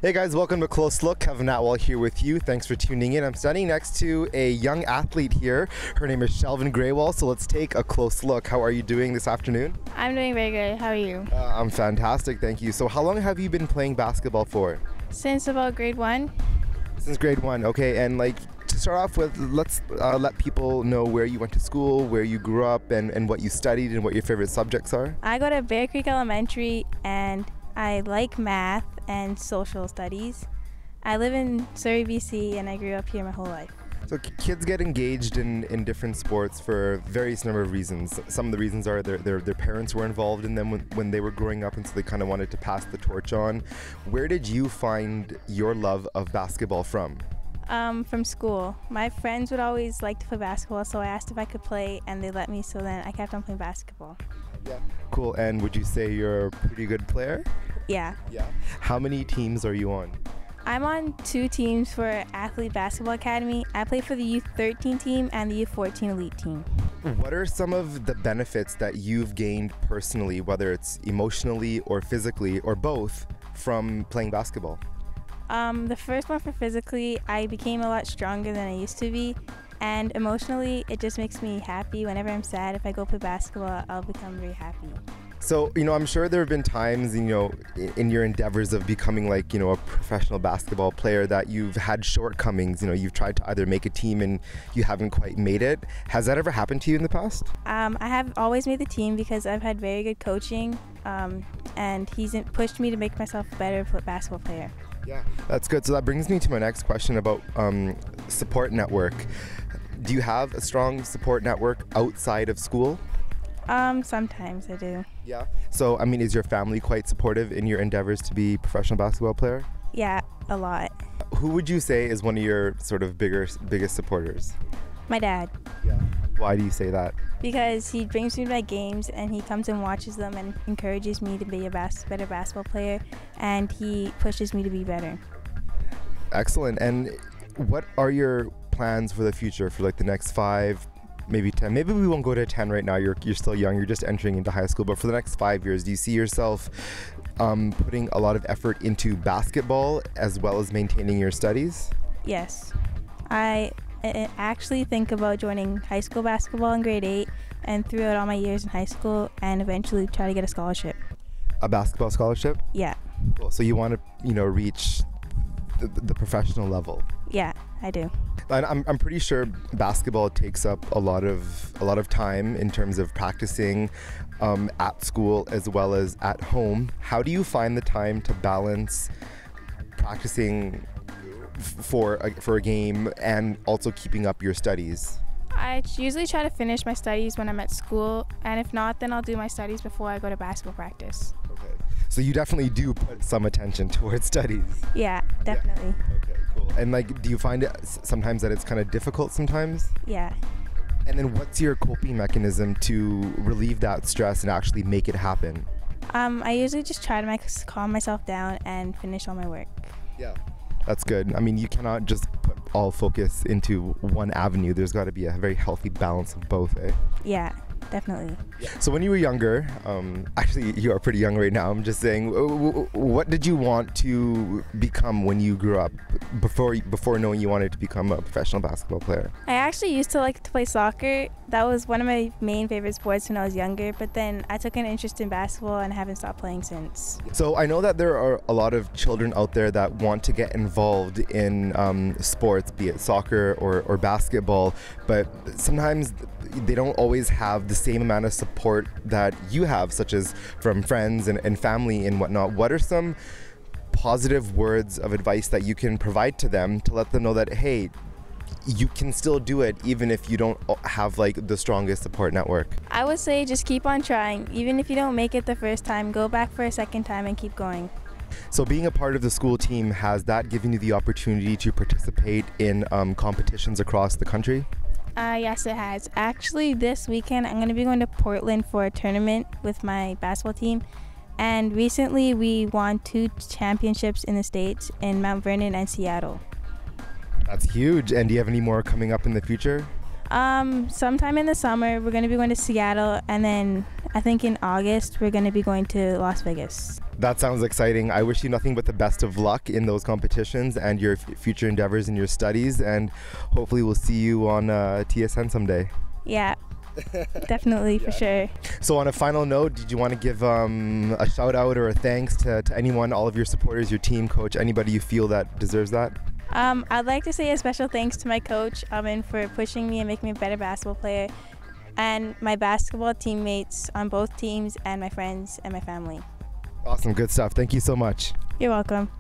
Hey guys, welcome to Close Look. Kevin Atwell here with you. Thanks for tuning in. I'm standing next to a young athlete here. Her name is Shelvin Grewal, so let's take a close look. How are you doing this afternoon? I'm doing very good. How are you? I'm fantastic, thank you. So how long have you been playing basketball for? Since about grade 1. Since grade 1, okay. And to start off with, let's let people know where you went to school, where you grew up, and what you studied and what your favorite subjects are. I go to Bear Creek Elementary and I like math and social studies. I live in Surrey, BC, and I grew up here my whole life. So kids get engaged in different sports for various number of reasons. Some of the reasons are their parents were involved in them when they were growing up, and so they kind of wanted to pass the torch on. Where did you find your love of basketball from? From school. My friends would always like to play basketball, so I asked if I could play, and they let me, so then I kept on playing basketball. Yeah. Cool. And would you say you're a pretty good player? Yeah. Yeah. How many teams are you on? I'm on 2 teams for Athlete Basketball Academy. I play for the Youth 13 team and the Youth 14 Elite team. What are some of the benefits that you've gained personally, whether it's emotionally or physically or both, from playing basketball? The first one for physically, I became a lot stronger than I used to be. And emotionally, it just makes me happy. Whenever I'm sad, if I go play basketball, I'll become very happy. So, I'm sure there have been times, in your endeavors of becoming a professional basketball player that you've had shortcomings. You've tried to either make a team and you haven't quite made it. Has that ever happened to you in the past? I have always made the team because I've had very good coaching, and he's pushed me to make myself a better basketball player. Yeah, that's good. So that brings me to my next question about support network. Do you have a strong support network outside of school? Sometimes I do. Yeah. So, is your family quite supportive in your endeavors to be a professional basketball player? Yeah, a lot. Who would you say is one of your sort of biggest supporters? My dad. Yeah. Why do you say that? Because he brings me to my games and he comes and watches them and encourages me to be a better basketball player, and he pushes me to be better. Excellent. And what are your plans for the future, for the next 5, maybe 10? Maybe we won't go to 10 right now. You're still young. You're just entering into high school. But for the next 5 years, do you see yourself putting a lot of effort into basketball as well as maintaining your studies? Yes. I actually think about joining high school basketball in grade 8 and throughout all my years in high school, and eventually try to get a scholarship. A basketball scholarship? Yeah. Cool. So you want to, reach the professional level? Yeah, I do. And I'm pretty sure basketball takes up a lot of time in terms of practicing at school as well as at home. How do you find the time to balance practicing for a game and also keeping up your studies? I usually try to finish my studies when I'm at school, and if not, then I'll do my studies before I go to basketball practice. Okay. So you definitely do put some attention towards studies. Yeah, definitely. Yeah. Okay, cool. And do you find it sometimes that it's kind of difficult sometimes? Yeah. And then what's your coping mechanism to relieve that stress and actually make it happen? I usually just try to calm myself down and finish all my work. Yeah. That's good. You cannot just put all focus into one avenue. There's got to be a very healthy balance of both, eh? Yeah, definitely. So when you were younger, actually you are pretty young right now, I'm just saying, what did you want to become when you grew up, before knowing you wanted to become a professional basketball player? I actually used to like to play soccer. That was one of my main favorite sports when I was younger, but then I took an interest in basketball and haven't stopped playing since. So I know that there are a lot of children out there that want to get involved in sports, be it soccer or basketball, but sometimes they don't always have the same amount of support that you have, such as from friends and family and whatnot. What are some positive words of advice that you can provide to them to let them know that, hey, you can still do it even if you don't have the strongest support network? I would say just keep on trying. Even if you don't make it the first time, go back for a second time and keep going. So being a part of the school team, has that given you the opportunity to participate in competitions across the country? Yes, it has. Actually, this weekend I'm going to be going to Portland for a tournament with my basketball team. And recently we won 2 championships in the States, in Mount Vernon and Seattle. That's huge. And do you have any more coming up in the future? Sometime in the summer, we're going to be going to Seattle, and then I think in August, we're going to be going to Las Vegas. That sounds exciting. I wish you nothing but the best of luck in those competitions and your future endeavors in your studies, and hopefully we'll see you on TSN someday. Yeah, definitely, for sure. So on a final note, did you want to give a shout out or a thanks to anyone, all of your supporters, your team, coach, anybody you feel that deserves that? I'd like to say a special thanks to my coach, for pushing me and making me a better basketball player, and my basketball teammates on both teams, and my friends and my family. Awesome, good stuff. Thank you so much. You're welcome.